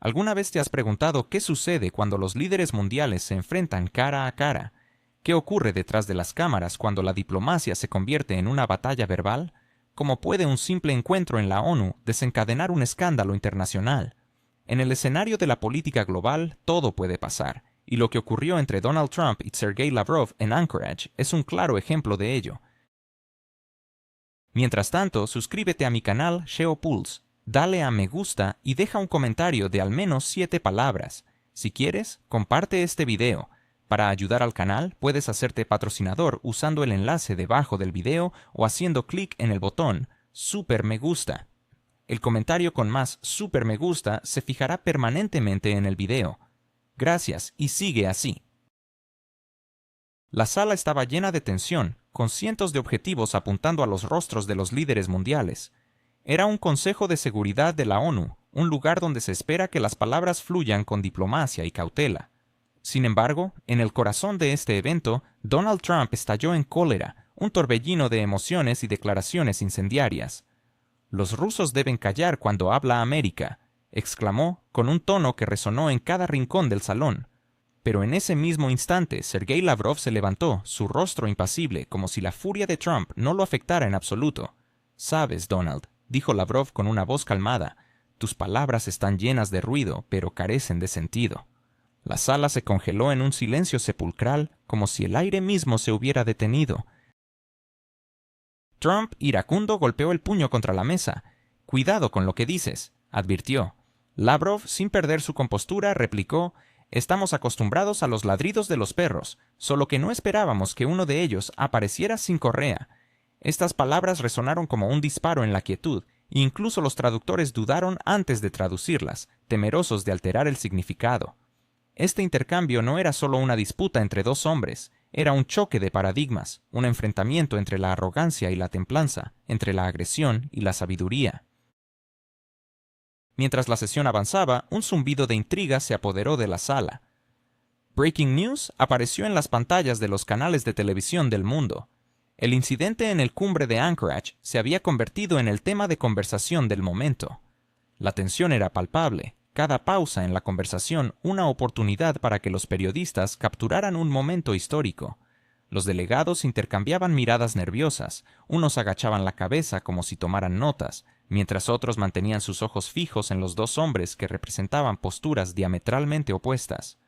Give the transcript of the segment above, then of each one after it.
¿Alguna vez te has preguntado qué sucede cuando los líderes mundiales se enfrentan cara a cara? ¿Qué ocurre detrás de las cámaras cuando la diplomacia se convierte en una batalla verbal? ¿Cómo puede un simple encuentro en la ONU desencadenar un escándalo internacional? En el escenario de la política global, todo puede pasar, y lo que ocurrió entre Donald Trump y Sergei Lavrov en Anchorage es un claro ejemplo de ello. Mientras tanto, suscríbete a mi canal SEO Pulse, dale a me gusta y deja un comentario de al menos 7 palabras. Si quieres, comparte este video. Para ayudar al canal, puedes hacerte patrocinador usando el enlace debajo del video o haciendo clic en el botón Super Me Gusta. El comentario con más Super Me Gusta se fijará permanentemente en el video. Gracias y sigue así. La sala estaba llena de tensión, con cientos de objetivos apuntando a los rostros de los líderes mundiales. Era un Consejo de Seguridad de la ONU, un lugar donde se espera que las palabras fluyan con diplomacia y cautela. Sin embargo, en el corazón de este evento, Donald Trump estalló en cólera, un torbellino de emociones y declaraciones incendiarias. «Los rusos deben callar cuando habla América», exclamó con un tono que resonó en cada rincón del salón. Pero en ese mismo instante, Sergei Lavrov se levantó, su rostro impasible, como si la furia de Trump no lo afectara en absoluto. «Sabes, Donald», dijo Lavrov con una voz calmada, «tus palabras están llenas de ruido, pero carecen de sentido». La sala se congeló en un silencio sepulcral, como si el aire mismo se hubiera detenido. Trump, iracundo, golpeó el puño contra la mesa. «Cuidado con lo que dices», advirtió. Lavrov, sin perder su compostura, replicó: «Estamos acostumbrados a los ladridos de los perros, solo que no esperábamos que uno de ellos apareciera sin correa». Estas palabras resonaron como un disparo en la quietud, e incluso los traductores dudaron antes de traducirlas, temerosos de alterar el significado. Este intercambio no era solo una disputa entre dos hombres, era un choque de paradigmas, un enfrentamiento entre la arrogancia y la templanza, entre la agresión y la sabiduría. Mientras la sesión avanzaba, un zumbido de intriga se apoderó de la sala. Breaking News apareció en las pantallas de los canales de televisión del mundo. El incidente en el cumbre de Anchorage se había convertido en el tema de conversación del momento. La tensión era palpable. Cada pausa en la conversación una oportunidad para que los periodistas capturaran un momento histórico. Los delegados intercambiaban miradas nerviosas, unos agachaban la cabeza como si tomaran notas, mientras otros mantenían sus ojos fijos en los dos hombres que representaban posturas diametralmente opuestas.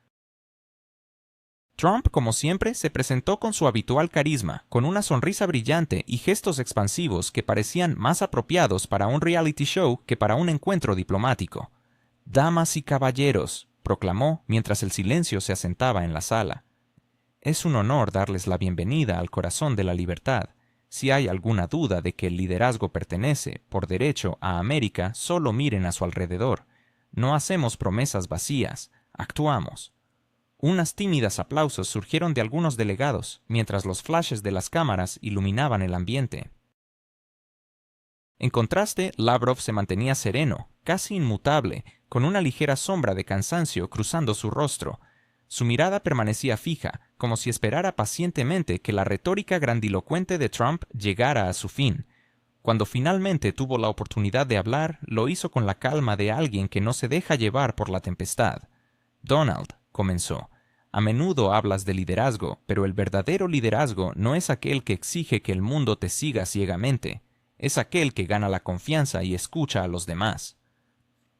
Trump, como siempre, se presentó con su habitual carisma, con una sonrisa brillante y gestos expansivos que parecían más apropiados para un reality show que para un encuentro diplomático. «Damas y caballeros», proclamó mientras el silencio se asentaba en la sala. «Es un honor darles la bienvenida al corazón de la libertad. Si hay alguna duda de que el liderazgo pertenece, por derecho, a América, solo miren a su alrededor. No hacemos promesas vacías, actuamos». Unas tímidas aplausos surgieron de algunos delegados, mientras los flashes de las cámaras iluminaban el ambiente. En contraste, Lavrov se mantenía sereno, casi inmutable, con una ligera sombra de cansancio cruzando su rostro. Su mirada permanecía fija, como si esperara pacientemente que la retórica grandilocuente de Trump llegara a su fin. Cuando finalmente tuvo la oportunidad de hablar, lo hizo con la calma de alguien que no se deja llevar por la tempestad. «Donald», comenzó, «a menudo hablas de liderazgo, pero el verdadero liderazgo no es aquel que exige que el mundo te siga ciegamente. Es aquel que gana la confianza y escucha a los demás».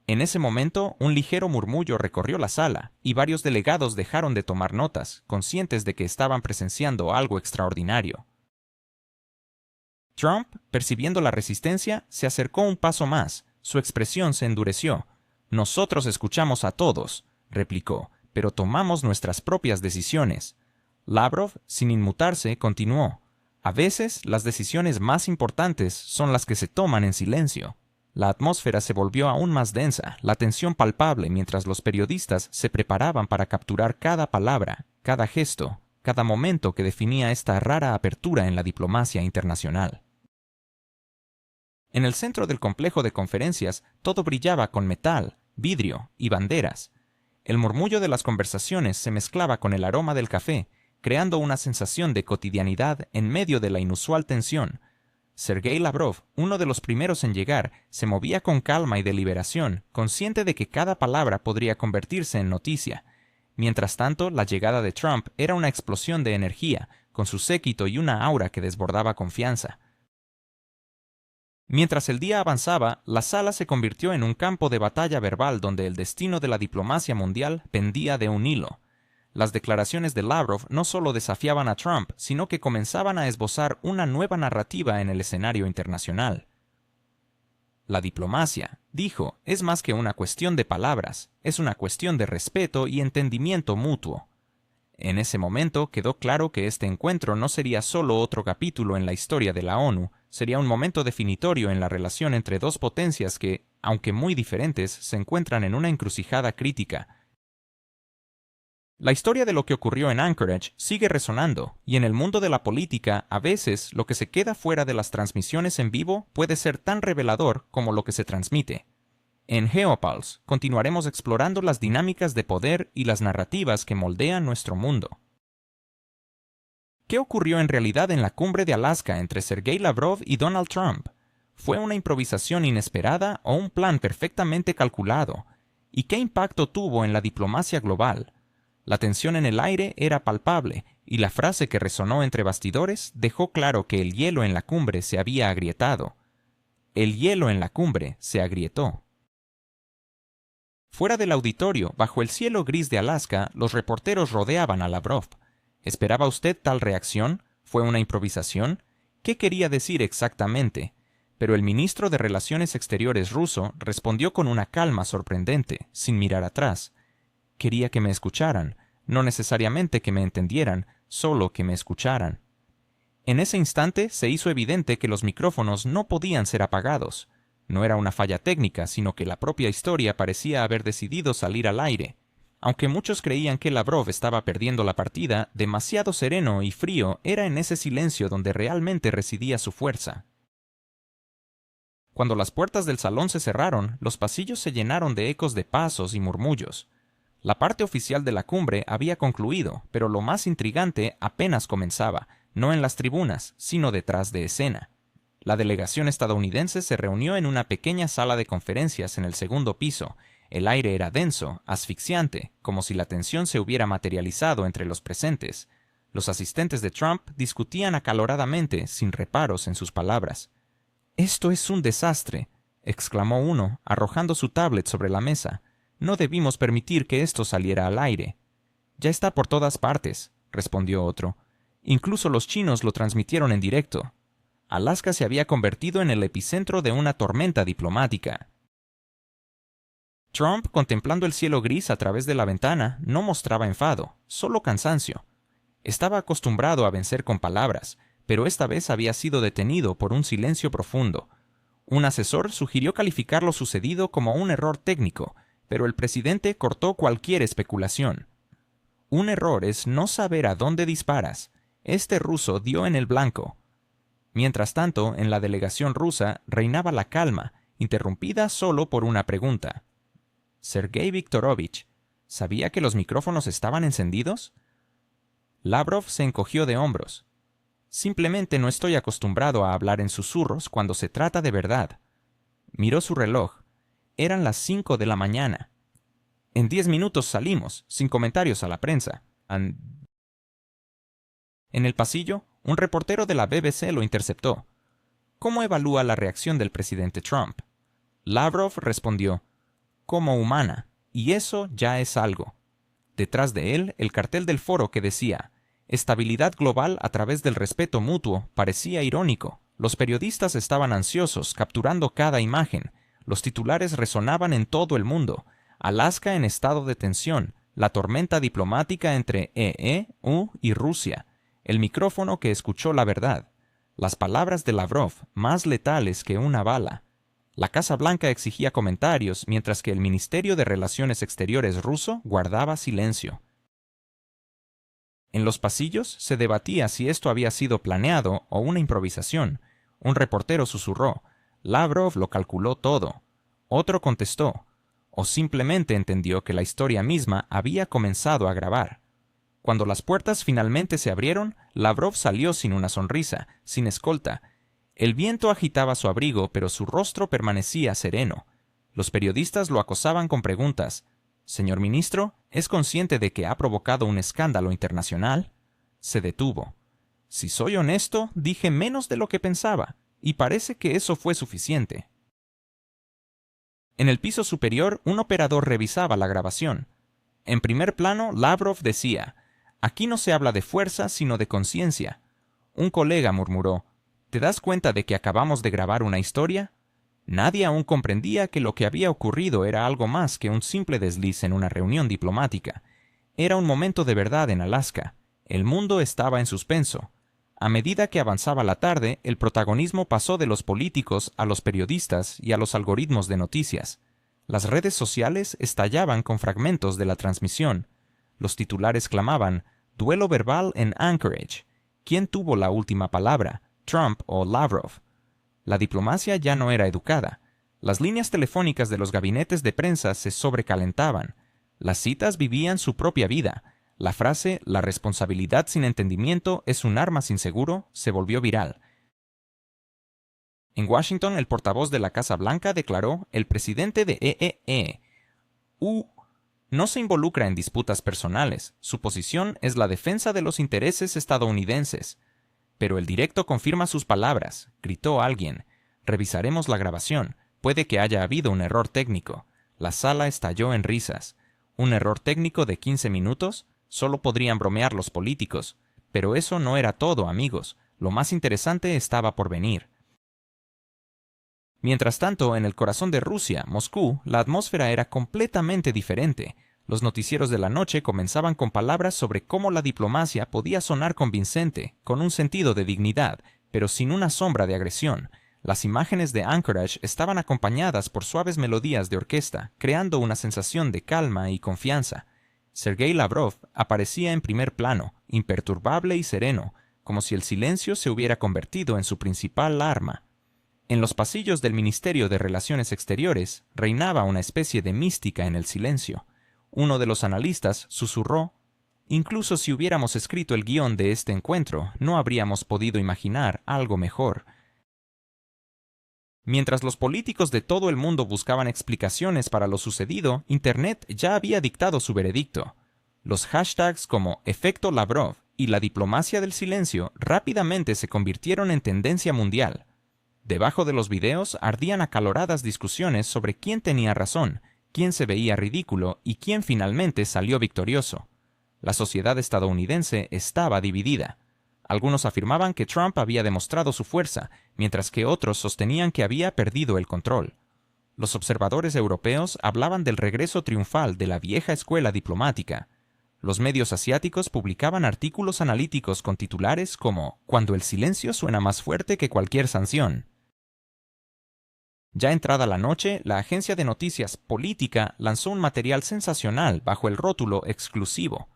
En ese momento, un ligero murmullo recorrió la sala, y varios delegados dejaron de tomar notas, conscientes de que estaban presenciando algo extraordinario. Trump, percibiendo la resistencia, se acercó un paso más. Su expresión se endureció. «Nosotros escuchamos a todos», replicó, «pero tomamos nuestras propias decisiones». Lavrov, sin inmutarse, continuó: «A veces, las decisiones más importantes son las que se toman en silencio». La atmósfera se volvió aún más densa, la tensión palpable mientras los periodistas se preparaban para capturar cada palabra, cada gesto, cada momento que definía esta rara apertura en la diplomacia internacional. En el centro del complejo de conferencias, todo brillaba con metal, vidrio y banderas. El murmullo de las conversaciones se mezclaba con el aroma del café, creando una sensación de cotidianidad en medio de la inusual tensión. Sergei Lavrov, uno de los primeros en llegar, se movía con calma y deliberación, consciente de que cada palabra podría convertirse en noticia. Mientras tanto, la llegada de Trump era una explosión de energía, con su séquito y una aura que desbordaba confianza. Mientras el día avanzaba, la sala se convirtió en un campo de batalla verbal donde el destino de la diplomacia mundial pendía de un hilo. Las declaraciones de Lavrov no solo desafiaban a Trump, sino que comenzaban a esbozar una nueva narrativa en el escenario internacional. La diplomacia, dijo, es más que una cuestión de palabras, es una cuestión de respeto y entendimiento mutuo. En ese momento quedó claro que este encuentro no sería solo otro capítulo en la historia de la ONU, sería un momento definitorio en la relación entre dos potencias que, aunque muy diferentes, se encuentran en una encrucijada crítica. La historia de lo que ocurrió en Anchorage sigue resonando, y en el mundo de la política, a veces, lo que se queda fuera de las transmisiones en vivo puede ser tan revelador como lo que se transmite. En Geopulse continuaremos explorando las dinámicas de poder y las narrativas que moldean nuestro mundo. ¿Qué ocurrió en realidad en la cumbre de Alaska entre Sergei Lavrov y Donald Trump? ¿Fue una improvisación inesperada o un plan perfectamente calculado? ¿Y qué impacto tuvo en la diplomacia global? La tensión en el aire era palpable, y la frase que resonó entre bastidores dejó claro que el hielo en la cumbre se había agrietado. El hielo en la cumbre se agrietó. Fuera del auditorio, bajo el cielo gris de Alaska, los reporteros rodeaban a Lavrov. ¿Esperaba usted tal reacción? ¿Fue una improvisación? ¿Qué quería decir exactamente? Pero el ministro de Relaciones Exteriores ruso respondió con una calma sorprendente, sin mirar atrás. Quería que me escucharan, no necesariamente que me entendieran, solo que me escucharan. En ese instante se hizo evidente que los micrófonos no podían ser apagados. No era una falla técnica, sino que la propia historia parecía haber decidido salir al aire. Aunque muchos creían que Lavrov estaba perdiendo la partida, demasiado sereno y frío era en ese silencio donde realmente residía su fuerza. Cuando las puertas del salón se cerraron, los pasillos se llenaron de ecos de pasos y murmullos. La parte oficial de la cumbre había concluido, pero lo más intrigante apenas comenzaba, no en las tribunas, sino detrás de escena. La delegación estadounidense se reunió en una pequeña sala de conferencias en el segundo piso. El aire era denso, asfixiante, como si la tensión se hubiera materializado entre los presentes. Los asistentes de Trump discutían acaloradamente, sin reparos en sus palabras. «Esto es un desastre», exclamó uno, arrojando su tablet sobre la mesa. «No debimos permitir que esto saliera al aire». «Ya está por todas partes», respondió otro. «Incluso los chinos lo transmitieron en directo». Alaska se había convertido en el epicentro de una tormenta diplomática. Trump, contemplando el cielo gris a través de la ventana, no mostraba enfado, solo cansancio. Estaba acostumbrado a vencer con palabras, pero esta vez había sido detenido por un silencio profundo. Un asesor sugirió calificar lo sucedido como un error técnico, pero el presidente cortó cualquier especulación. Un error es no saber a dónde disparas. Este ruso dio en el blanco. Mientras tanto, en la delegación rusa reinaba la calma, interrumpida solo por una pregunta. Sergei Viktorovich, ¿sabía que los micrófonos estaban encendidos? Lavrov se encogió de hombros. Simplemente no estoy acostumbrado a hablar en susurros cuando se trata de verdad. Miró su reloj. Eran las 5 de la mañana. En 10 minutos salimos, sin comentarios a la prensa. En el pasillo, un reportero de la BBC lo interceptó. ¿Cómo evalúa la reacción del presidente Trump? Lavrov respondió, como humana, y eso ya es algo. Detrás de él, el cartel del foro que decía, estabilidad global a través del respeto mutuo, parecía irónico. Los periodistas estaban ansiosos, capturando cada imagen. Los titulares resonaban en todo el mundo. Alaska en estado de tensión, la tormenta diplomática entre EU y Rusia, el micrófono que escuchó la verdad, las palabras de Lavrov, más letales que una bala. La Casa Blanca exigía comentarios, mientras que el Ministerio de Relaciones Exteriores ruso guardaba silencio. En los pasillos se debatía si esto había sido planeado o una improvisación. Un reportero susurró, Lavrov lo calculó todo. Otro contestó, o simplemente entendió que la historia misma había comenzado a grabar. Cuando las puertas finalmente se abrieron, Lavrov salió sin una sonrisa, sin escolta. El viento agitaba su abrigo, pero su rostro permanecía sereno. Los periodistas lo acosaban con preguntas. «Señor ministro, ¿es consciente de que ha provocado un escándalo internacional?» Se detuvo. «Si soy honesto, dije menos de lo que pensaba, y parece que eso fue suficiente». En el piso superior, un operador revisaba la grabación. En primer plano, Lavrov decía: «Aquí no se habla de fuerza, sino de conciencia». Un colega murmuró: «¿Te das cuenta de que acabamos de grabar una historia?». Nadie aún comprendía que lo que había ocurrido era algo más que un simple desliz en una reunión diplomática. Era un momento de verdad en Alaska. El mundo estaba en suspenso. A medida que avanzaba la tarde, el protagonismo pasó de los políticos a los periodistas y a los algoritmos de noticias. Las redes sociales estallaban con fragmentos de la transmisión. Los titulares clamaban: «Duelo verbal en Anchorage». ¿Quién tuvo la última palabra, Trump o Lavrov? La diplomacia ya no era educada. Las líneas telefónicas de los gabinetes de prensa se sobrecalentaban. Las citas vivían su propia vida. La frase «la responsabilidad sin entendimiento es un arma sin seguro» se volvió viral. En Washington, el portavoz de la Casa Blanca declaró: «El presidente de no se involucra en disputas personales. Su posición es la defensa de los intereses estadounidenses». «Pero el directo confirma sus palabras», gritó alguien. «Revisaremos la grabación. Puede que haya habido un error técnico». La sala estalló en risas. ¿Un error técnico de 15 minutos? Solo podrían bromear los políticos. Pero eso no era todo, amigos. Lo más interesante estaba por venir. Mientras tanto, en el corazón de Rusia, Moscú, la atmósfera era completamente diferente. Los noticieros de la noche comenzaban con palabras sobre cómo la diplomacia podía sonar convincente, con un sentido de dignidad, pero sin una sombra de agresión. Las imágenes de Anchorage estaban acompañadas por suaves melodías de orquesta, creando una sensación de calma y confianza. Sergei Lavrov aparecía en primer plano, imperturbable y sereno, como si el silencio se hubiera convertido en su principal arma. En los pasillos del Ministerio de Relaciones Exteriores reinaba una especie de mística en el silencio. Uno de los analistas susurró: «Incluso si hubiéramos escrito el guión de este encuentro, no habríamos podido imaginar algo mejor». Mientras los políticos de todo el mundo buscaban explicaciones para lo sucedido, Internet ya había dictado su veredicto. Los hashtags como «Efecto Lavrov» y «La diplomacia del silencio» rápidamente se convirtieron en tendencia mundial. Debajo de los videos ardían acaloradas discusiones sobre quién tenía razón, quién se veía ridículo y quién finalmente salió victorioso. La sociedad estadounidense estaba dividida. Algunos afirmaban que Trump había demostrado su fuerza, mientras que otros sostenían que había perdido el control. Los observadores europeos hablaban del regreso triunfal de la vieja escuela diplomática. Los medios asiáticos publicaban artículos analíticos con titulares como «Cuando el silencio suena más fuerte que cualquier sanción». Ya entrada la noche, la agencia de noticias Política lanzó un material sensacional bajo el rótulo exclusivo.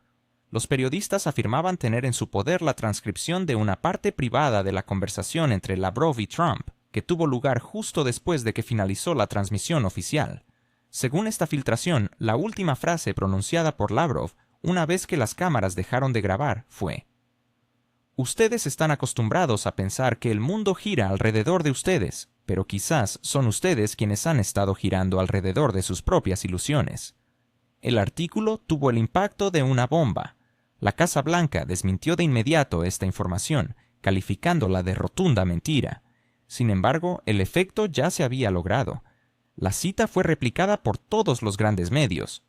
Los periodistas afirmaban tener en su poder la transcripción de una parte privada de la conversación entre Lavrov y Trump, que tuvo lugar justo después de que finalizó la transmisión oficial. Según esta filtración, la última frase pronunciada por Lavrov, una vez que las cámaras dejaron de grabar, fue: «Ustedes están acostumbrados a pensar que el mundo gira alrededor de ustedes, pero quizás son ustedes quienes han estado girando alrededor de sus propias ilusiones». El artículo tuvo el impacto de una bomba. La Casa Blanca desmintió de inmediato esta información, calificándola de rotunda mentira. Sin embargo, el efecto ya se había logrado. La cita fue replicada por todos los grandes medios.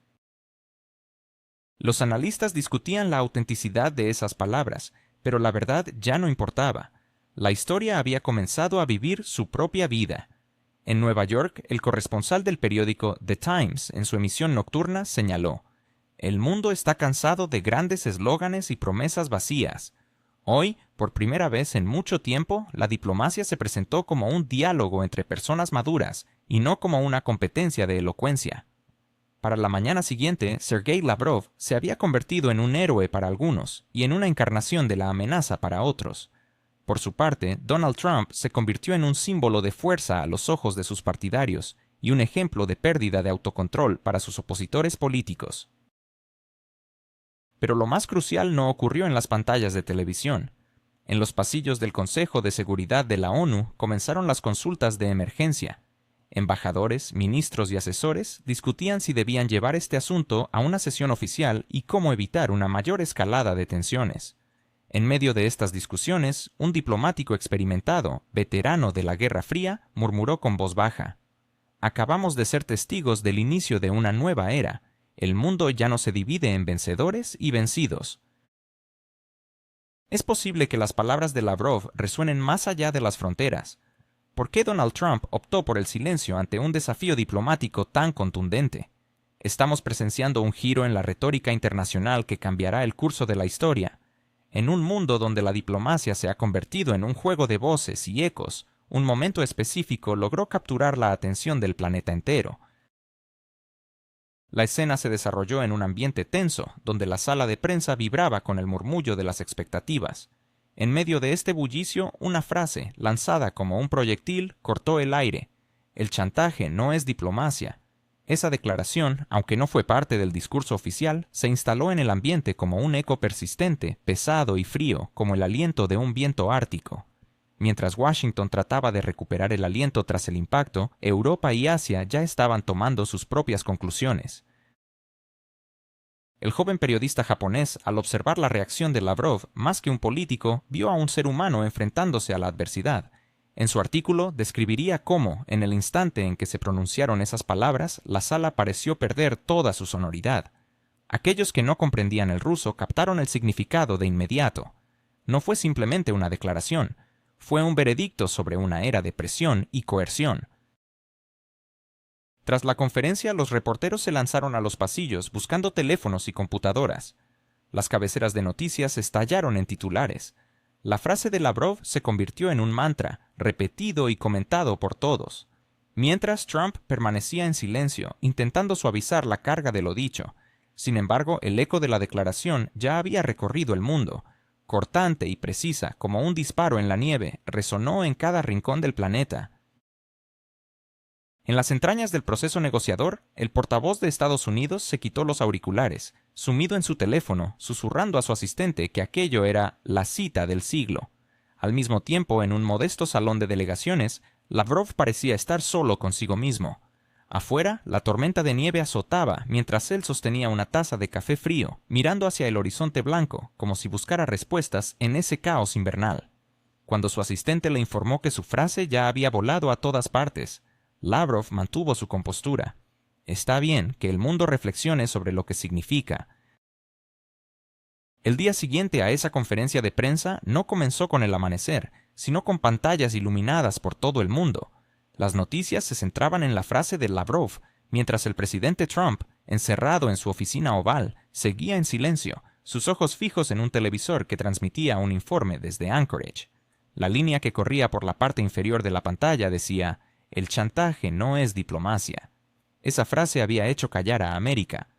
Los analistas discutían la autenticidad de esas palabras, pero la verdad ya no importaba. La historia había comenzado a vivir su propia vida. En Nueva York, el corresponsal del periódico The Times, en su emisión nocturna, señaló: «El mundo está cansado de grandes eslóganes y promesas vacías. Hoy, por primera vez en mucho tiempo, la diplomacia se presentó como un diálogo entre personas maduras y no como una competencia de elocuencia». Para la mañana siguiente, Sergei Lavrov se había convertido en un héroe para algunos y en una encarnación de la amenaza para otros. Por su parte, Donald Trump se convirtió en un símbolo de fuerza a los ojos de sus partidarios y un ejemplo de pérdida de autocontrol para sus opositores políticos. Pero lo más crucial no ocurrió en las pantallas de televisión. En los pasillos del Consejo de Seguridad de la ONU comenzaron las consultas de emergencia. Embajadores, ministros y asesores discutían si debían llevar este asunto a una sesión oficial y cómo evitar una mayor escalada de tensiones. En medio de estas discusiones, un diplomático experimentado, veterano de la Guerra Fría, murmuró con voz baja: «Acabamos de ser testigos del inicio de una nueva era. El mundo ya no se divide en vencedores y vencidos». Es posible que las palabras de Lavrov resuenen más allá de las fronteras. ¿Por qué Donald Trump optó por el silencio ante un desafío diplomático tan contundente? Estamos presenciando un giro en la retórica internacional que cambiará el curso de la historia. En un mundo donde la diplomacia se ha convertido en un juego de voces y ecos, un momento específico logró capturar la atención del planeta entero. La escena se desarrolló en un ambiente tenso, donde la sala de prensa vibraba con el murmullo de las expectativas. En medio de este bullicio, una frase, lanzada como un proyectil, cortó el aire: «El chantaje no es diplomacia». Esa declaración, aunque no fue parte del discurso oficial, se instaló en el ambiente como un eco persistente, pesado y frío, como el aliento de un viento ártico. Mientras Washington trataba de recuperar el aliento tras el impacto, Europa y Asia ya estaban tomando sus propias conclusiones. El joven periodista japonés, al observar la reacción de Lavrov, más que un político, vio a un ser humano enfrentándose a la adversidad. En su artículo describiría cómo, en el instante en que se pronunciaron esas palabras, la sala pareció perder toda su sonoridad. Aquellos que no comprendían el ruso captaron el significado de inmediato. No fue simplemente una declaración, fue un veredicto sobre una era de presión y coerción. Tras la conferencia, los reporteros se lanzaron a los pasillos buscando teléfonos y computadoras. Las cabeceras de noticias estallaron en titulares. La frase de Lavrov se convirtió en un mantra, repetido y comentado por todos. Mientras, Trump permanecía en silencio, intentando suavizar la carga de lo dicho. Sin embargo, el eco de la declaración ya había recorrido el mundo. Cortante y precisa, como un disparo en la nieve, resonó en cada rincón del planeta. En las entrañas del proceso negociador, el portavoz de Estados Unidos se quitó los auriculares, sumido en su teléfono, susurrando a su asistente que aquello era la cita del siglo. Al mismo tiempo, en un modesto salón de delegaciones, Lavrov parecía estar solo consigo mismo. Afuera, la tormenta de nieve azotaba mientras él sostenía una taza de café frío, mirando hacia el horizonte blanco, como si buscara respuestas en ese caos invernal. Cuando su asistente le informó que su frase ya había volado a todas partes, Lavrov mantuvo su compostura. Está bien que el mundo reflexione sobre lo que significa. El día siguiente a esa conferencia de prensa no comenzó con el amanecer, sino con pantallas iluminadas por todo el mundo. Las noticias se centraban en la frase de Lavrov, mientras el presidente Trump, encerrado en su oficina oval, seguía en silencio, sus ojos fijos en un televisor que transmitía un informe desde Anchorage. La línea que corría por la parte inferior de la pantalla decía: «El chantaje no es diplomacia». Esa frase había hecho callar a América.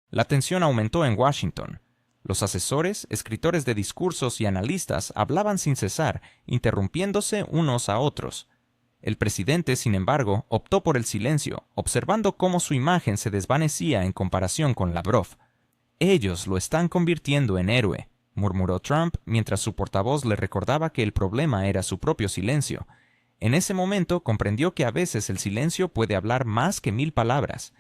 La tensión aumentó en Washington. Los asesores, escritores de discursos y analistas hablaban sin cesar, interrumpiéndose unos a otros. El presidente, sin embargo, optó por el silencio, observando cómo su imagen se desvanecía en comparación con Lavrov. «Ellos lo están convirtiendo en héroe», murmuró Trump mientras su portavoz le recordaba que el problema era su propio silencio. En ese momento comprendió que a veces el silencio puede hablar más que 1000 palabras.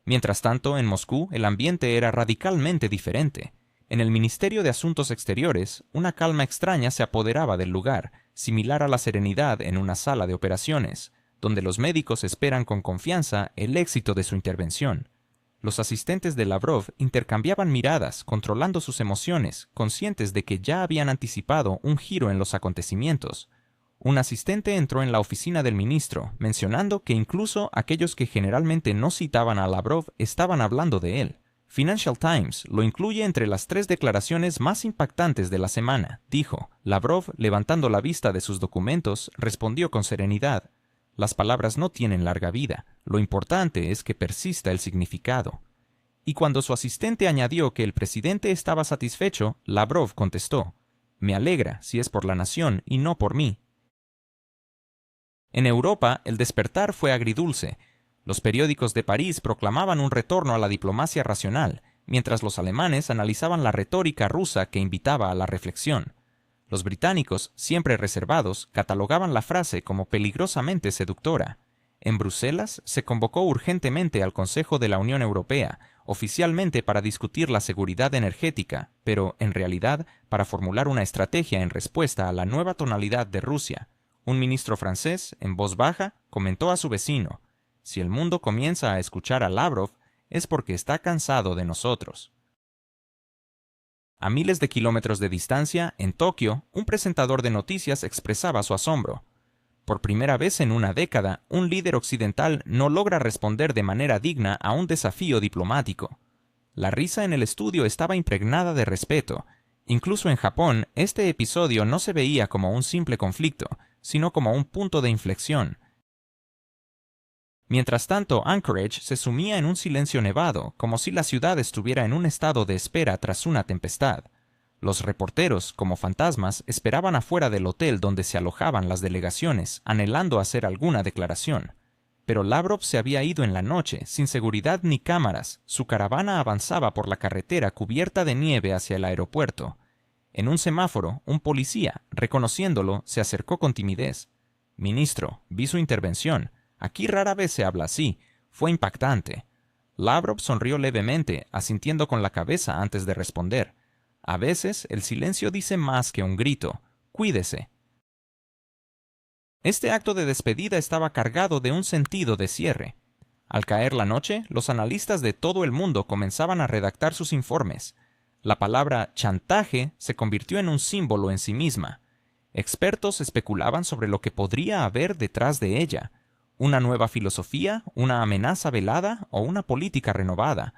Mientras tanto, en Moscú, el ambiente era radicalmente diferente. En el Ministerio de Asuntos Exteriores, una calma extraña se apoderaba del lugar, similar a la serenidad en una sala de operaciones, donde los médicos esperan con confianza el éxito de su intervención. Los asistentes de Lavrov intercambiaban miradas, controlando sus emociones, conscientes de que ya habían anticipado un giro en los acontecimientos. Un asistente entró en la oficina del ministro, mencionando que incluso aquellos que generalmente no citaban a Lavrov estaban hablando de él. Financial Times lo incluye entre las 3 declaraciones más impactantes de la semana, dijo. Lavrov, levantando la vista de sus documentos, respondió con serenidad: «Las palabras no tienen larga vida, lo importante es que persista el significado». Y cuando su asistente añadió que el presidente estaba satisfecho, Lavrov contestó: «Me alegra si es por la nación y no por mí». En Europa, el despertar fue agridulce. Los periódicos de París proclamaban un retorno a la diplomacia racional, mientras los alemanes analizaban la retórica rusa que invitaba a la reflexión. Los británicos, siempre reservados, catalogaban la frase como peligrosamente seductora. En Bruselas se convocó urgentemente al Consejo de la Unión Europea, oficialmente para discutir la seguridad energética, pero, en realidad, para formular una estrategia en respuesta a la nueva tonalidad de Rusia. Un ministro francés, en voz baja, comentó a su vecino: «Si el mundo comienza a escuchar a Lavrov, es porque está cansado de nosotros». A miles de kilómetros de distancia, en Tokio, un presentador de noticias expresaba su asombro. Por primera vez en una década, un líder occidental no logra responder de manera digna a un desafío diplomático. La risa en el estudio estaba impregnada de respeto. Incluso en Japón, este episodio no se veía como un simple conflicto, sino como un punto de inflexión. Mientras tanto, Anchorage se sumía en un silencio nevado, como si la ciudad estuviera en un estado de espera tras una tempestad. Los reporteros, como fantasmas, esperaban afuera del hotel donde se alojaban las delegaciones, anhelando hacer alguna declaración. Pero Lavrov se había ido en la noche, sin seguridad ni cámaras. Su caravana avanzaba por la carretera cubierta de nieve hacia el aeropuerto. En un semáforo, un policía, reconociéndolo, se acercó con timidez. «Ministro, vi su intervención. Aquí rara vez se habla así. Fue impactante». Lavrov sonrió levemente, asintiendo con la cabeza antes de responder. «A veces el silencio dice más que un grito. Cuídese». Este acto de despedida estaba cargado de un sentido de cierre. Al caer la noche, los analistas de todo el mundo comenzaban a redactar sus informes. La palabra chantaje se convirtió en un símbolo en sí misma. Expertos especulaban sobre lo que podría haber detrás de ella. ¿Una nueva filosofía, una amenaza velada o una política renovada?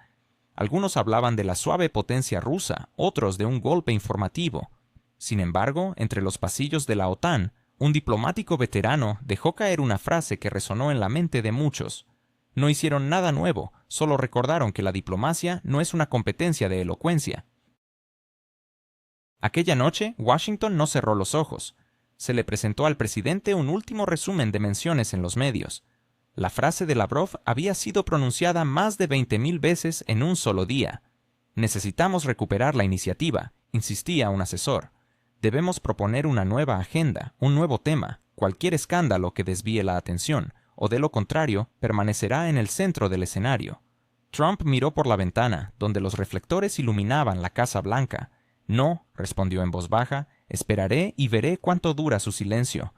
Algunos hablaban de la suave potencia rusa, otros de un golpe informativo. Sin embargo, entre los pasillos de la OTAN, un diplomático veterano dejó caer una frase que resonó en la mente de muchos. No hicieron nada nuevo, solo recordaron que la diplomacia no es una competencia de elocuencia. Aquella noche, Washington no cerró los ojos. Se le presentó al presidente un último resumen de menciones en los medios. La frase de Lavrov había sido pronunciada más de 20.000 veces en un solo día. «Necesitamos recuperar la iniciativa», insistía un asesor. «Debemos proponer una nueva agenda, un nuevo tema, cualquier escándalo que desvíe la atención, o de lo contrario, permanecerá en el centro del escenario». Trump miró por la ventana, donde los reflectores iluminaban la Casa Blanca. «No», respondió en voz baja, «esperaré y veré cuánto dura su silencio».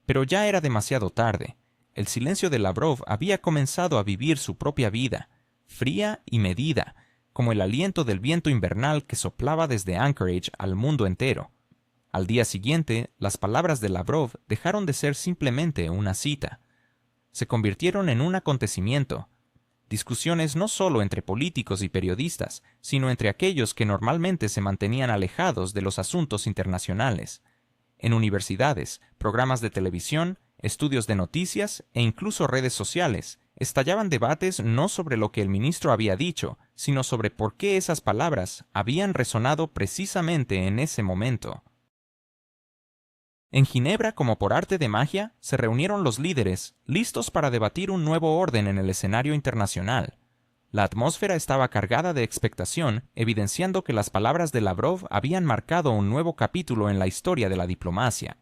Pero ya era demasiado tarde. El silencio de Lavrov había comenzado a vivir su propia vida, fría y medida, como el aliento del viento invernal que soplaba desde Anchorage al mundo entero. Al día siguiente, las palabras de Lavrov dejaron de ser simplemente una cita. Se convirtieron en un acontecimiento. Discusiones no solo entre políticos y periodistas, sino entre aquellos que normalmente se mantenían alejados de los asuntos internacionales. En universidades, programas de televisión, estudios de noticias e incluso redes sociales, estallaban debates no sobre lo que el ministro había dicho, sino sobre por qué esas palabras habían resonado precisamente en ese momento. En Ginebra, como por arte de magia, se reunieron los líderes, listos para debatir un nuevo orden en el escenario internacional. La atmósfera estaba cargada de expectación, evidenciando que las palabras de Lavrov habían marcado un nuevo capítulo en la historia de la diplomacia.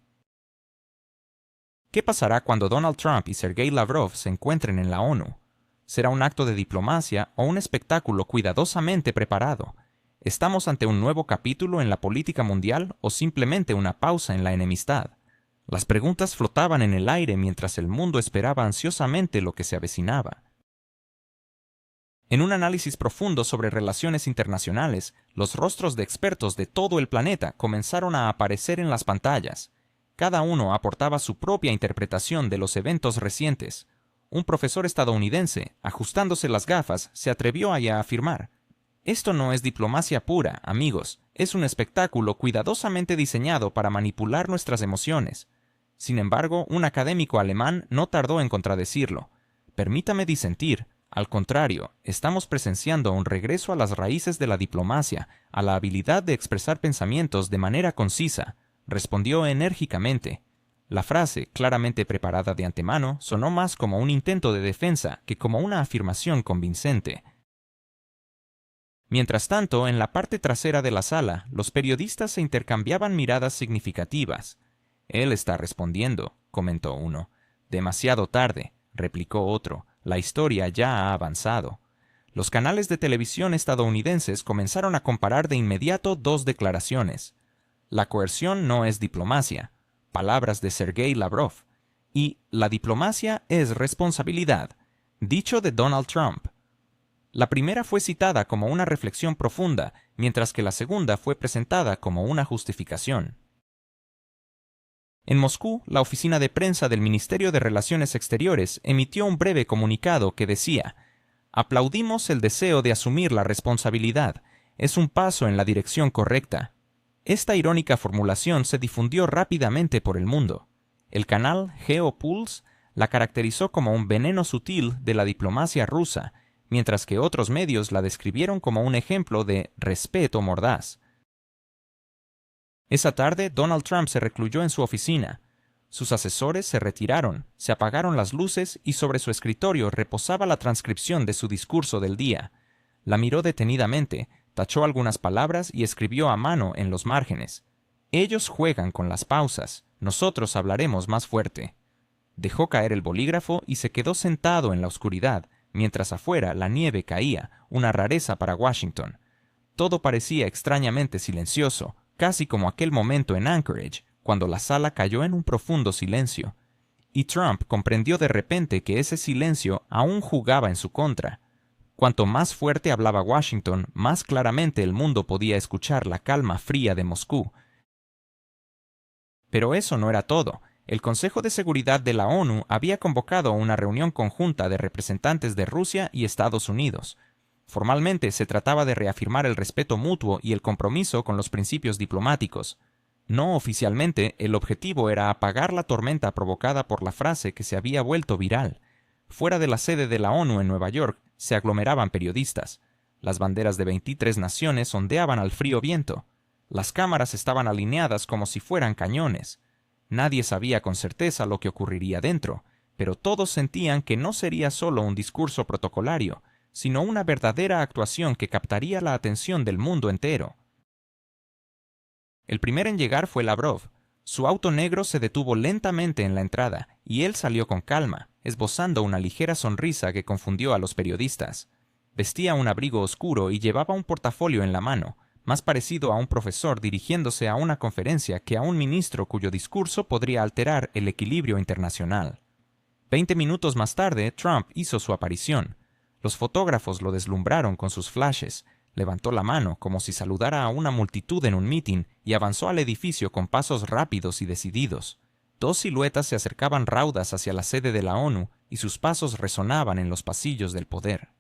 ¿Qué pasará cuando Donald Trump y Sergei Lavrov se encuentren en la ONU? ¿Será un acto de diplomacia o un espectáculo cuidadosamente preparado? ¿Estamos ante un nuevo capítulo en la política mundial o simplemente una pausa en la enemistad? Las preguntas flotaban en el aire mientras el mundo esperaba ansiosamente lo que se avecinaba. En un análisis profundo sobre relaciones internacionales, los rostros de expertos de todo el planeta comenzaron a aparecer en las pantallas. Cada uno aportaba su propia interpretación de los eventos recientes. Un profesor estadounidense, ajustándose las gafas, se atrevió a afirmar: «Esto no es diplomacia pura, amigos, es un espectáculo cuidadosamente diseñado para manipular nuestras emociones». Sin embargo, un académico alemán no tardó en contradecirlo. «Permítame disentir. Al contrario, estamos presenciando un regreso a las raíces de la diplomacia, a la habilidad de expresar pensamientos de manera concisa», respondió enérgicamente. La frase, claramente preparada de antemano, sonó más como un intento de defensa que como una afirmación convincente. Mientras tanto, en la parte trasera de la sala, los periodistas se intercambiaban miradas significativas. «Él está respondiendo», comentó uno. «Demasiado tarde», replicó otro. «La historia ya ha avanzado». Los canales de televisión estadounidenses comenzaron a comparar de inmediato dos declaraciones. «La coerción no es diplomacia», palabras de Sergei Lavrov, y «La diplomacia es responsabilidad», dicho de Donald Trump. La primera fue citada como una reflexión profunda, mientras que la segunda fue presentada como una justificación. En Moscú, la oficina de prensa del Ministerio de Relaciones Exteriores emitió un breve comunicado que decía: «Aplaudimos el deseo de asumir la responsabilidad. Es un paso en la dirección correcta». Esta irónica formulación se difundió rápidamente por el mundo. El canal GeoPulse la caracterizó como un veneno sutil de la diplomacia rusa, mientras que otros medios la describieron como un ejemplo de respeto mordaz. Esa tarde, Donald Trump se recluyó en su oficina. Sus asesores se retiraron, se apagaron las luces y sobre su escritorio reposaba la transcripción de su discurso del día. La miró detenidamente, tachó algunas palabras y escribió a mano en los márgenes. «Ellos juegan con las pausas, nosotros hablaremos más fuerte». Dejó caer el bolígrafo y se quedó sentado en la oscuridad, mientras afuera la nieve caía, una rareza para Washington. Todo parecía extrañamente silencioso, casi como aquel momento en Anchorage, cuando la sala cayó en un profundo silencio. Y Trump comprendió de repente que ese silencio aún jugaba en su contra. Cuanto más fuerte hablaba Washington, más claramente el mundo podía escuchar la calma fría de Moscú. Pero eso no era todo. El Consejo de Seguridad de la ONU había convocado una reunión conjunta de representantes de Rusia y Estados Unidos. Formalmente se trataba de reafirmar el respeto mutuo y el compromiso con los principios diplomáticos. No oficialmente, el objetivo era apagar la tormenta provocada por la frase que se había vuelto viral. Fuera de la sede de la ONU en Nueva York se aglomeraban periodistas. Las banderas de 23 naciones ondeaban al frío viento. Las cámaras estaban alineadas como si fueran cañones. Nadie sabía con certeza lo que ocurriría dentro, pero todos sentían que no sería solo un discurso protocolario, sino una verdadera actuación que captaría la atención del mundo entero. El primero en llegar fue Lavrov. Su auto negro se detuvo lentamente en la entrada, y él salió con calma, esbozando una ligera sonrisa que confundió a los periodistas. Vestía un abrigo oscuro y llevaba un portafolio en la mano, más parecido a un profesor dirigiéndose a una conferencia que a un ministro cuyo discurso podría alterar el equilibrio internacional. 20 minutos más tarde, Trump hizo su aparición. Los fotógrafos lo deslumbraron con sus flashes. Levantó la mano como si saludara a una multitud en un mitin y avanzó al edificio con pasos rápidos y decididos. Dos siluetas se acercaban raudas hacia la sede de la ONU y sus pasos resonaban en los pasillos del poder.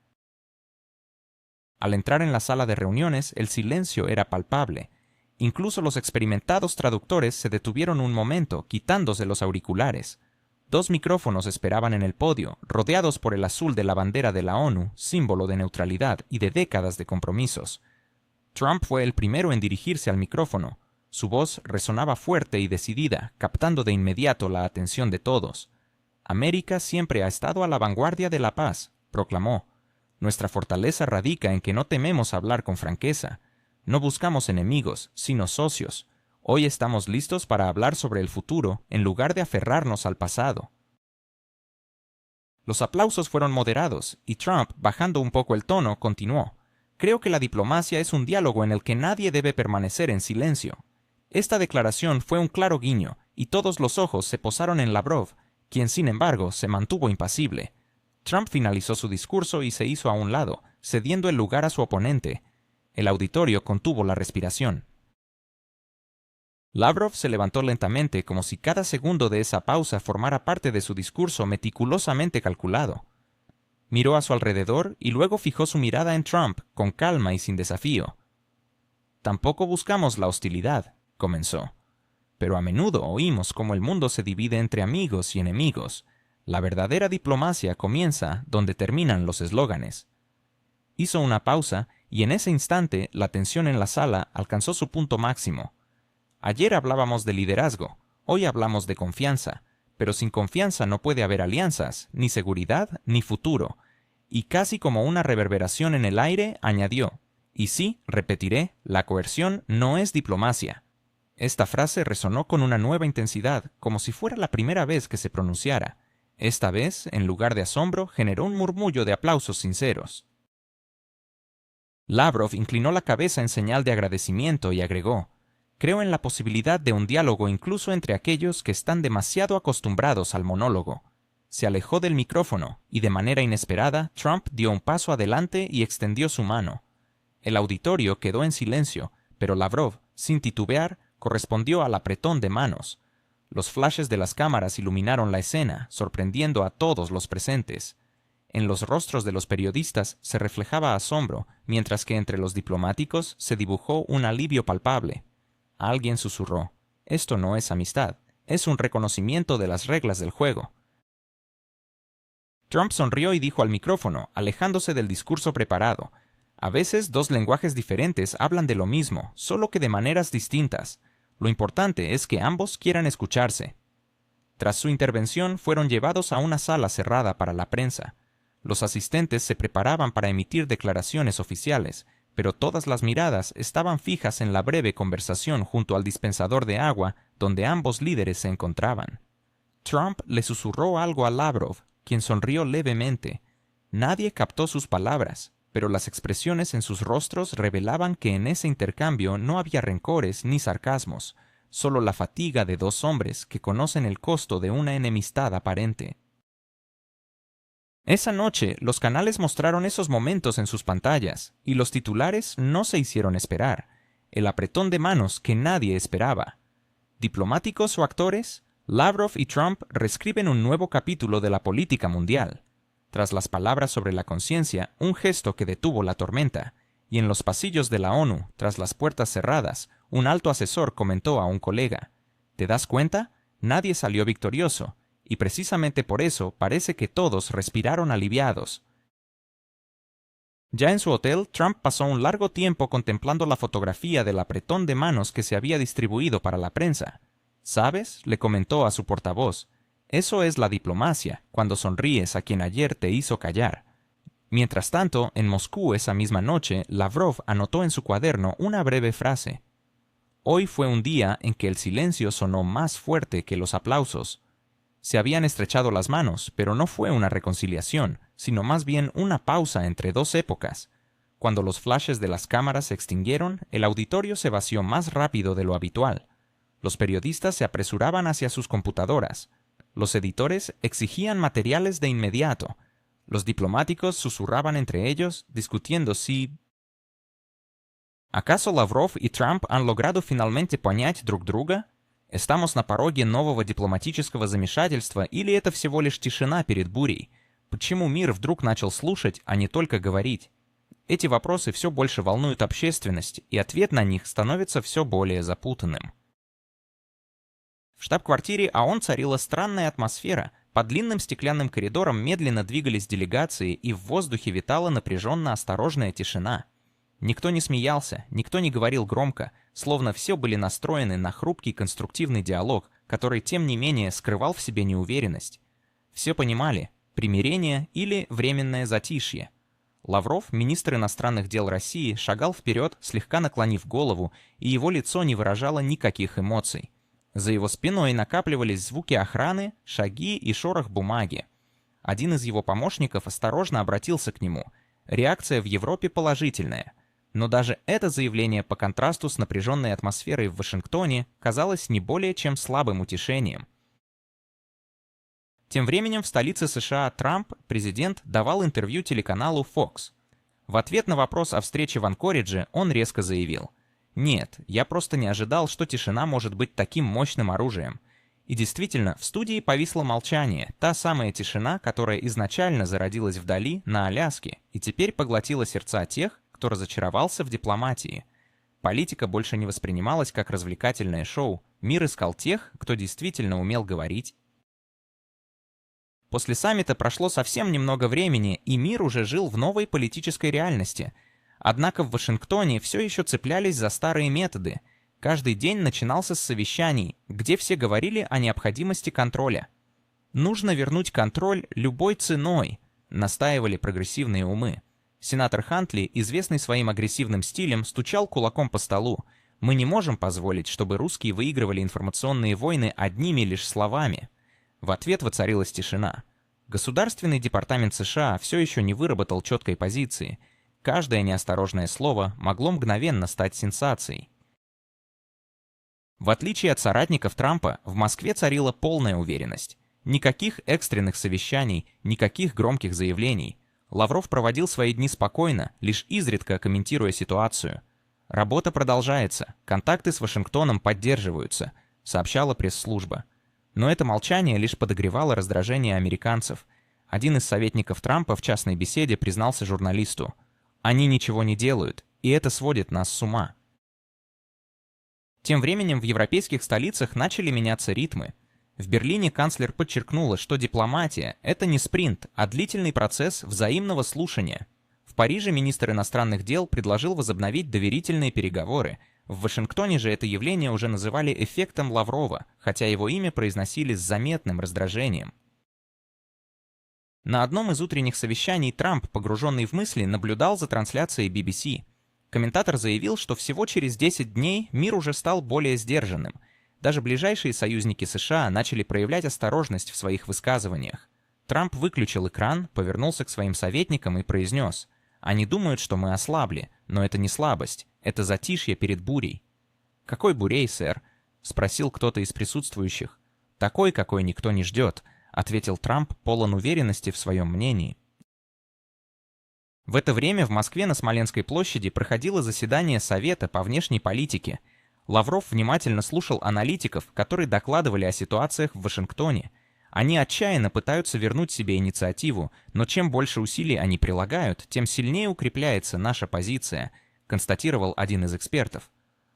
Al entrar en la sala de reuniones, el silencio era palpable. Incluso los experimentados traductores se detuvieron un momento, quitándose los auriculares. 2 micrófonos esperaban en el podio, rodeados por el azul de la bandera de la ONU, símbolo de neutralidad y de décadas de compromisos. Trump fue el primero en dirigirse al micrófono. Su voz resonaba fuerte y decidida, captando de inmediato la atención de todos. «América siempre ha estado a la vanguardia de la paz», proclamó. «Nuestra fortaleza radica en que no tememos hablar con franqueza. No buscamos enemigos, sino socios. Hoy estamos listos para hablar sobre el futuro en lugar de aferrarnos al pasado». Los aplausos fueron moderados y Trump, bajando un poco el tono, continuó: «Creo que la diplomacia es un diálogo en el que nadie debe permanecer en silencio». Esta declaración fue un claro guiño y todos los ojos se posaron en Lavrov, quien sin embargo se mantuvo impasible. Trump finalizó su discurso y se hizo a un lado, cediendo el lugar a su oponente. El auditorio contuvo la respiración. Lavrov se levantó lentamente, como si cada segundo de esa pausa formara parte de su discurso meticulosamente calculado. Miró a su alrededor y luego fijó su mirada en Trump, con calma y sin desafío. «Tampoco buscamos la hostilidad», comenzó. «Pero a menudo oímos cómo el mundo se divide entre amigos y enemigos. La verdadera diplomacia comienza donde terminan los eslóganes». Hizo una pausa y en ese instante la tensión en la sala alcanzó su punto máximo. Ayer hablábamos de liderazgo, hoy hablamos de confianza, pero sin confianza no puede haber alianzas, ni seguridad, ni futuro. Y casi como una reverberación en el aire, añadió: Y sí, repetiré, la coerción no es diplomacia. Esta frase resonó con una nueva intensidad, como si fuera la primera vez que se pronunciara. Esta vez, en lugar de asombro, generó un murmullo de aplausos sinceros. Lavrov inclinó la cabeza en señal de agradecimiento y agregó: «Creo en la posibilidad de un diálogo incluso entre aquellos que están demasiado acostumbrados al monólogo». Se alejó del micrófono y de manera inesperada Trump dio un paso adelante y extendió su mano. El auditorio quedó en silencio, pero Lavrov, sin titubear, correspondió al apretón de manos. Los flashes de las cámaras iluminaron la escena, sorprendiendo a todos los presentes. En los rostros de los periodistas se reflejaba asombro, mientras que entre los diplomáticos se dibujó un alivio palpable. Alguien susurró: «Esto no es amistad, es un reconocimiento de las reglas del juego». Trump sonrió y dijo al micrófono, alejándose del discurso preparado: «A veces dos lenguajes diferentes hablan de lo mismo, solo que de maneras distintas. Lo importante es que ambos quieran escucharse». Tras su intervención, fueron llevados a una sala cerrada para la prensa. Los asistentes se preparaban para emitir declaraciones oficiales, pero todas las miradas estaban fijas en la breve conversación junto al dispensador de agua donde ambos líderes se encontraban. Trump le susurró algo a Lavrov, quien sonrió levemente. Nadie captó sus palabras, pero las expresiones en sus rostros revelaban que en ese intercambio no había rencores ni sarcasmos, solo la fatiga de dos hombres que conocen el costo de una enemistad aparente. Esa noche, los canales mostraron esos momentos en sus pantallas, y los titulares no se hicieron esperar. El apretón de manos que nadie esperaba. ¿Diplomáticos o actores? Lavrov y Trump reescriben un nuevo capítulo de la política mundial. Tras las palabras sobre la conciencia, un gesto que detuvo la tormenta. Y en los pasillos de la ONU, tras las puertas cerradas, un alto asesor comentó a un colega: «¿Te das cuenta? Nadie salió victorioso. Y precisamente por eso parece que todos respiraron aliviados». Ya en su hotel, Trump pasó un largo tiempo contemplando la fotografía del apretón de manos que se había distribuido para la prensa. «¿Sabes?», le comentó a su portavoz, «eso es la diplomacia, cuando sonríes a quien ayer te hizo callar». Mientras tanto, en Moscú esa misma noche, Lavrov anotó en su cuaderno una breve frase: «Hoy fue un día en que el silencio sonó más fuerte que los aplausos». Se habían estrechado las manos, pero no fue una reconciliación, sino más bien una pausa entre dos épocas. Cuando los flashes de las cámaras se extinguieron, el auditorio se vació más rápido de lo habitual. Los periodistas se apresuraban hacia sus computadoras. Los editores exigían materiales de inmediato. Los diplomáticos susurraban entre ellos, discutiendo si... ¿Acaso Lavrov y Trump han logrado finalmente понять друг друга? ¿Estamos на пороге нового дипломатического замешательства или это всего лишь тишина перед бурей? Почему мир вдруг начал слушать, а не только говорить? Эти вопросы все больше волнуют общественность, и ответ на них становится все более запутанным. В штаб-квартире ООН царила странная атмосфера. По длинным стеклянным коридорам медленно двигались делегации, и в воздухе витала напряженно осторожная тишина. Никто не смеялся, никто не говорил громко, словно все были настроены на хрупкий конструктивный диалог, который, тем не менее, скрывал в себе неуверенность. Все понимали – примирение или временное затишье. Лавров, министр иностранных дел России, шагал вперед, слегка наклонив голову, и его лицо не выражало никаких эмоций. За его спиной накапливались звуки охраны, шаги и шорох бумаги. Один из его помощников осторожно обратился к нему. Реакция в Европе положительная. Но даже это заявление по контрасту с напряженной атмосферой в Вашингтоне казалось не более чем слабым утешением. Тем временем в столице США Трамп, президент, давал интервью телеканалу Fox. В ответ на вопрос о встрече в Анкоридже он резко заявил: «Нет, я просто не ожидал, что тишина может быть таким мощным оружием». И действительно, в студии повисло молчание, та самая тишина, которая изначально зародилась вдали, на Аляске, и теперь поглотила сердца тех, кто разочаровался в дипломатии. Политика больше не воспринималась как развлекательное шоу, мир искал тех, кто действительно умел говорить. После саммита прошло совсем немного времени, и мир уже жил в новой политической реальности. Однако в Вашингтоне все еще цеплялись за старые методы. Каждый день начинался с совещаний, где все говорили о необходимости контроля. «Нужно вернуть контроль любой ценой», настаивали прогрессивные умы. Сенатор Хантли, известный своим агрессивным стилем, стучал кулаком по столу. «Мы не можем позволить, чтобы русские выигрывали информационные войны одними лишь словами». В ответ воцарилась тишина. Государственный департамент США все еще не выработал четкой позиции. Каждое неосторожное слово могло мгновенно стать сенсацией. В отличие от соратников Трампа, в Москве царила полная уверенность. Никаких экстренных совещаний, никаких громких заявлений. Лавров проводил свои дни спокойно, лишь изредка комментируя ситуацию. «Работа продолжается, контакты с Вашингтоном поддерживаются», — сообщала пресс-служба. Но это молчание лишь подогревало раздражение американцев. Один из советников Трампа в частной беседе признался журналисту: «Они ничего не делают, и это сводит нас с ума». Тем временем в европейских столицах начали меняться ритмы. В Берлине канцлер подчеркнула, что дипломатия — это не спринт, а длительный процесс взаимного слушания. В Париже министр иностранных дел предложил возобновить доверительные переговоры. В Вашингтоне же это явление уже называли эффектом Лаврова, хотя его имя произносили с заметным раздражением. На одном из утренних совещаний Трамп, погруженный в мысли, наблюдал за трансляцией BBC. Комментатор заявил, что всего через 10 дней мир уже стал более сдержанным. Даже ближайшие союзники США начали проявлять осторожность в своих высказываниях. Трамп выключил экран, повернулся к своим советникам и произнес: «Они думают, что мы ослабли, но это не слабость, это затишье перед бурей». «Какой бурей, сэр?» — спросил кто-то из присутствующих. «Такой, какой никто не ждет», — ответил Трамп, полон уверенности в своем мнении. В это время в Москве на Смоленской площади проходило заседание Совета по внешней политике. Лавров внимательно слушал аналитиков, которые докладывали о ситуациях в Вашингтоне. Они отчаянно пытаются вернуть себе инициативу, но чем больше усилий они прилагают, тем сильнее укрепляется наша позиция, констатировал один из экспертов.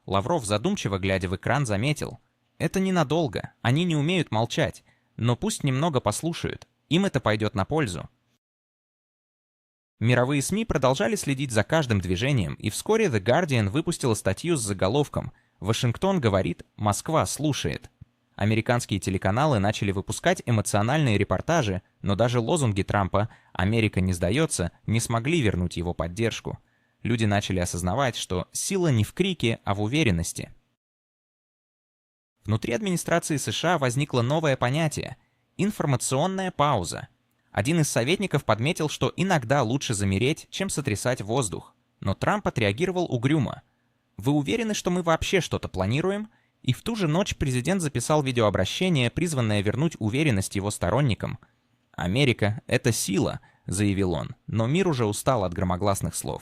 Лавров, задумчиво глядя в экран, заметил: «Это ненадолго, они не умеют молчать, но пусть немного послушают, им это пойдет на пользу». Мировые СМИ продолжали следить за каждым движением, и вскоре The Guardian выпустила статью с заголовком «Вашингтон говорит, Москва слушает». Американские телеканалы начали выпускать эмоциональные репортажи, но даже лозунги Трампа «Америка не сдается» не смогли вернуть его поддержку. Люди начали осознавать, что сила не в крике, а в уверенности. Внутри администрации США возникло новое понятие – информационная пауза. Один из советников подметил, что иногда лучше замереть, чем сотрясать воздух. Но Трамп отреагировал угрюмо. «Вы уверены, что мы вообще что-то планируем?» И в ту же ночь президент записал видеообращение, призванное вернуть уверенность его сторонникам. «Америка — это сила», — заявил он, но мир уже устал от громогласных слов.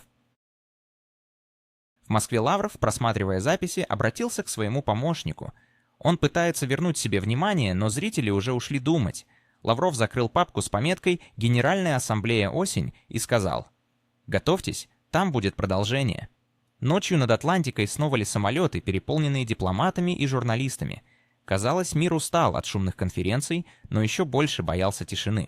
В Москве Лавров, просматривая записи, обратился к своему помощнику. Он пытается вернуть себе внимание, но зрители уже ушли думать. Лавров закрыл папку с пометкой «Генеральная ассамблея осень» и сказал: «Готовьтесь, там будет продолжение». Ночью над Атлантикой снова ли самолеты, переполненные дипломатами и журналистами. Казалось, мир устал от шумных конференций, но еще больше боялся тишины.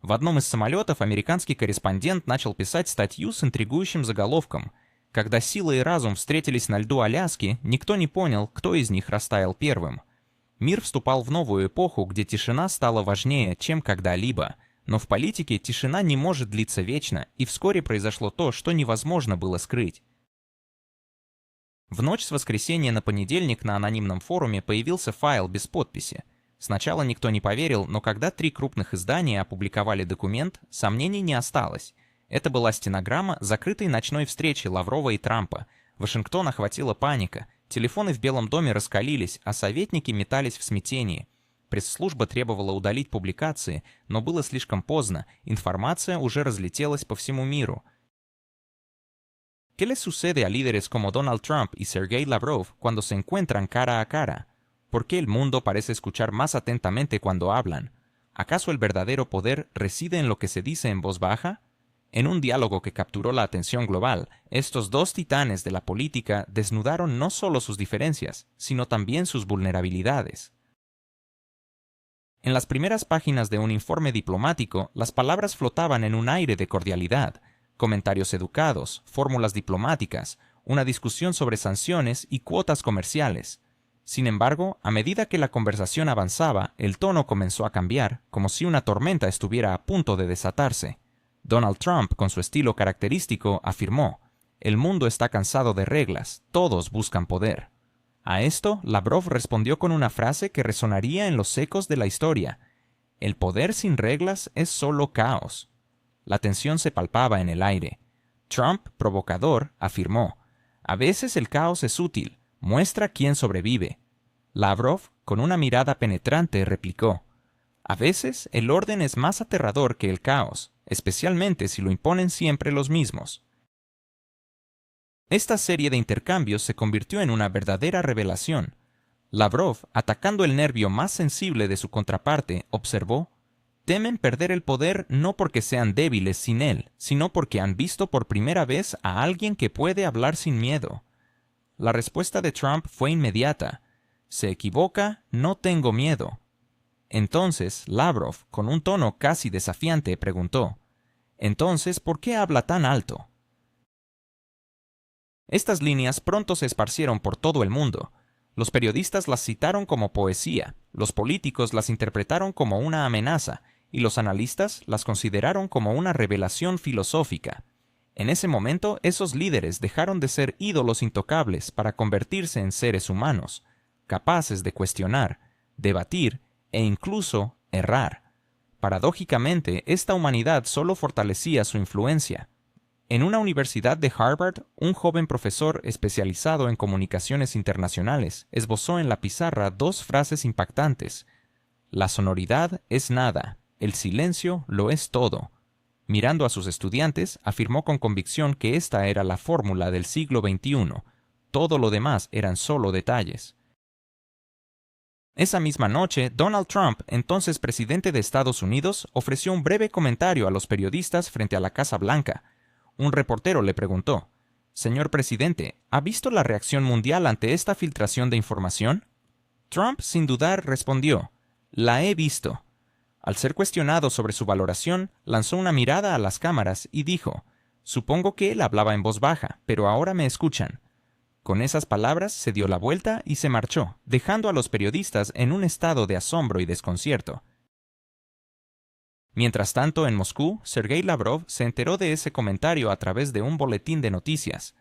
В одном из самолетов американский корреспондент начал писать статью с интригующим заголовком: «Когда сила и разум встретились на льду Аляски, никто не понял, кто из них растаял первым». Мир вступал в новую эпоху, где тишина стала важнее, чем когда-либо. Но в политике тишина не может длиться вечно, и вскоре произошло то, что невозможно было скрыть. В ночь с воскресенья на понедельник на анонимном форуме появился файл без подписи. Сначала никто не поверил, но когда 3 крупных издания опубликовали документ, сомнений не осталось. Это была стенограмма закрытой ночной встречи Лаврова и Трампа. Вашингтон охватила паника, телефоны в Белом доме раскалились, а советники метались в смятении. Пресс-служба требовала удалить публикации, но было слишком поздно, информация уже разлетелась по всему миру. ¿Qué les sucede a líderes como Donald Trump y Sergei Lavrov cuando se encuentran cara a cara? ¿Por qué el mundo parece escuchar más atentamente cuando hablan? ¿Acaso el verdadero poder reside en lo que se dice en voz baja? En un diálogo que capturó la atención global, estos dos titanes de la política desnudaron no solo sus diferencias, sino también sus vulnerabilidades. En las primeras páginas de un informe diplomático, las palabras flotaban en un aire de cordialidad, comentarios educados, fórmulas diplomáticas, una discusión sobre sanciones y cuotas comerciales. Sin embargo, a medida que la conversación avanzaba, el tono comenzó a cambiar, como si una tormenta estuviera a punto de desatarse. Donald Trump, con su estilo característico, afirmó: «El mundo está cansado de reglas, todos buscan poder». A esto, Lavrov respondió con una frase que resonaría en los ecos de la historia: «El poder sin reglas es solo caos». La tensión se palpaba en el aire. Trump, provocador, afirmó: «A veces el caos es útil, muestra quién sobrevive». Lavrov, con una mirada penetrante, replicó: «A veces el orden es más aterrador que el caos, especialmente si lo imponen siempre los mismos». Esta serie de intercambios se convirtió en una verdadera revelación. Lavrov, atacando el nervio más sensible de su contraparte, observó: «Temen perder el poder no porque sean débiles sin él, sino porque han visto por primera vez a alguien que puede hablar sin miedo». La respuesta de Trump fue inmediata: «Se equivoca, no tengo miedo». Entonces Lavrov, con un tono casi desafiante, preguntó: «Entonces, ¿por qué habla tan alto?». Estas líneas pronto se esparcieron por todo el mundo. Los periodistas las citaron como poesía, los políticos las interpretaron como una amenaza, y los analistas las consideraron como una revelación filosófica. En ese momento, esos líderes dejaron de ser ídolos intocables para convertirse en seres humanos, capaces de cuestionar, debatir e incluso errar. Paradójicamente, esta humanidad solo fortalecía su influencia. En una universidad de Harvard, un joven profesor especializado en comunicaciones internacionales esbozó en la pizarra dos frases impactantes: «La sonoridad es nada, el silencio lo es todo». Mirando a sus estudiantes, afirmó con convicción que esta era la fórmula del siglo XXI. Todo lo demás eran solo detalles. Esa misma noche, Donald Trump, entonces presidente de Estados Unidos, ofreció un breve comentario a los periodistas frente a la Casa Blanca. Un reportero le preguntó: «Señor presidente, ¿ha visto la reacción mundial ante esta filtración de información?». Trump, sin dudar, respondió: «La he visto». Al ser cuestionado sobre su valoración, lanzó una mirada a las cámaras y dijo: «Supongo que él hablaba en voz baja, pero ahora me escuchan». Con esas palabras se dio la vuelta y se marchó, dejando a los periodistas en un estado de asombro y desconcierto. Mientras tanto, en Moscú, Sergei Lavrov se enteró de ese comentario a través de un boletín de noticias.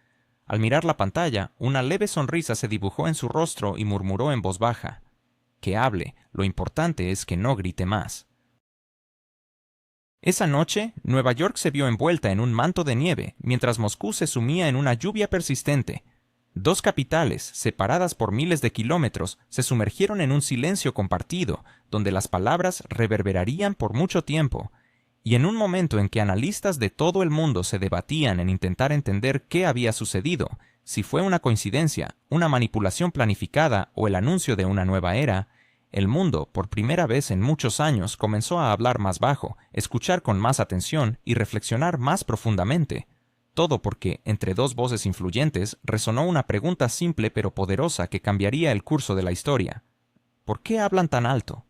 Al mirar la pantalla, una leve sonrisa se dibujó en su rostro y murmuró en voz baja: «Que hable, lo importante es que no grite más». Esa noche, Nueva York se vio envuelta en un manto de nieve, mientras Moscú se sumía en una lluvia persistente. Dos capitales, separadas por miles de kilómetros, se sumergieron en un silencio compartido, donde las palabras reverberarían por mucho tiempo. Y en un momento en que analistas de todo el mundo se debatían en intentar entender qué había sucedido, si fue una coincidencia, una manipulación planificada o el anuncio de una nueva era, el mundo, por primera vez en muchos años, comenzó a hablar más bajo, escuchar con más atención y reflexionar más profundamente. Todo porque, entre dos voces influyentes, resonó una pregunta simple pero poderosa que cambiaría el curso de la historia. ¿Por qué hablan tan alto?